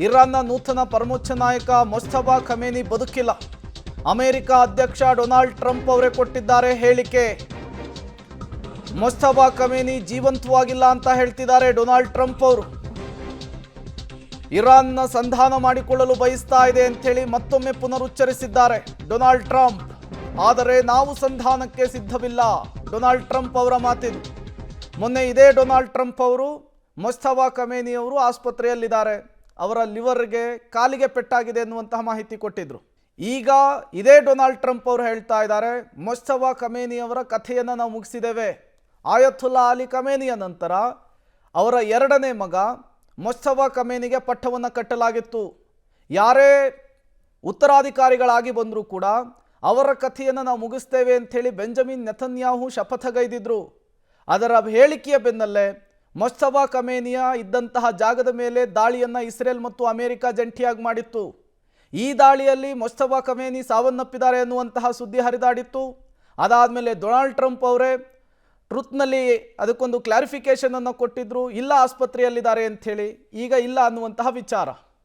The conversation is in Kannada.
ಇರಾನ್ನ ನೂತನ ಪರಮೋಚ್ಚ ನಾಯಕ ಮುಸ್ತಫಾ ಖಮೇನಿ ಬದುಕಿಲ್ಲ. ಅಮೆರಿಕ ಅಧ್ಯಕ್ಷ ಡೊನಾಲ್ಡ್ ಟ್ರಂಪ್ ಅವರೇ ಕೊಟ್ಟಿದ್ದಾರೆ ಹೇಳಿಕೆ. ಮುಸ್ತಫಾ ಖಮೇನಿ ಜೀವಂತವಾಗಿಲ್ಲ ಅಂತ ಹೇಳ್ತಿದ್ದಾರೆ ಡೊನಾಲ್ಡ್ ಟ್ರಂಪ್ ಅವರು. ಇರಾನ್ನ ಸಂಧಾನ ಮಾಡಿಕೊಳ್ಳಲು ಬಯಸ್ತಾ ಇದೆ ಅಂತೇಳಿ ಮತ್ತೊಮ್ಮೆ ಪುನರುಚ್ಚರಿಸಿದ್ದಾರೆ ಡೊನಾಲ್ಡ್ ಟ್ರಂಪ್. ಆದರೆ ನಾವು ಸಂಧಾನಕ್ಕೆ ಸಿದ್ಧವಿಲ್ಲ, ಡೊನಾಲ್ಡ್ ಟ್ರಂಪ್ ಅವರ ಮಾತಿದು. ಮೊನ್ನೆ ಇದೇ ಡೊನಾಲ್ಡ್ ಟ್ರಂಪ್ ಅವರು ಮುಸ್ತಫಾ ಖಮೇನಿ ಅವರು ಆಸ್ಪತ್ರೆಯಲ್ಲಿದ್ದಾರೆ, ಅವರ ಲಿವರ್ಗೆ ಕಾಲಿಗೆ ಪೆಟ್ಟಾಗಿದೆ ಎನ್ನುವಂತಹ ಮಾಹಿತಿ ಕೊಟ್ಟಿದ್ರು. ಈಗ ಇದೇ ಡೊನಾಲ್ಡ್ ಟ್ರಂಪ್ ಅವರು ಹೇಳ್ತಾ ಇದ್ದಾರೆ, ಮುಸ್ತಫಾ ಖಮೇನಿ ಅವರ ಕಥೆಯನ್ನು ನಾವು ಮುಗಿಸಿದ್ದೇವೆ. ಆಯತುಲ್ಲಾ ಅಲಿ ಖಮೇನಿಯ ನಂತರ ಅವರ ಎರಡನೇ ಮಗ ಮುಸ್ತಫಾ ಖಮೇನಿಗೆ ಪಟ್ಟವನ್ನು ಕಟ್ಟಲಾಗಿತ್ತು. ಯಾರೇ ಉತ್ತರಾಧಿಕಾರಿಗಳಾಗಿ ಬಂದರೂ ಕೂಡ ಅವರ ಕಥೆಯನ್ನು ನಾವು ಮುಗಿಸ್ತೇವೆ ಅಂಥೇಳಿ ಬೆಂಜಮಿನ್ ನೆತನ್ಯಾಹು ಶಪಥಗೈದಿದ್ರು. ಅದರ ಹೇಳಿಕೆಯ ಬೆನ್ನಲ್ಲೇ ಮುಸ್ತಫಾ ಖಮೇನಿಯ ಇದ್ದಂತಹ ಜಾಗದ ಮೇಲೆ ದಾಳಿಯನ್ನು ಇಸ್ರೇಲ್ ಮತ್ತು ಅಮೆರಿಕ ಜಂಟಿಯಾಗಿ ಮಾಡಿತ್ತು. ಈ ದಾಳಿಯಲ್ಲಿ ಮುಸ್ತಫಾ ಖಮೇನಿ ಸಾವನ್ನಪ್ಪಿದ್ದಾರೆ ಎನ್ನುವಂತಹ ಸುದ್ದಿ ಹರಿದಾಡಿತ್ತು. ಅದಾದಮೇಲೆ ಡೊನಾಲ್ಡ್ ಟ್ರಂಪ್ ಅವರೇ ಟ್ರುತ್ನಲ್ಲಿ ಅದಕ್ಕೊಂದು ಕ್ಲಾರಿಫಿಕೇಶನ್ ಅನ್ನು ಕೊಟ್ಟಿದ್ರು, ಇಲ್ಲ ಆಸ್ಪತ್ರೆಯಲ್ಲಿದ್ದಾರೆ ಅಂಥೇಳಿ. ಈಗ ಇಲ್ಲ ಅನ್ನುವಂತಹ ವಿಚಾರ.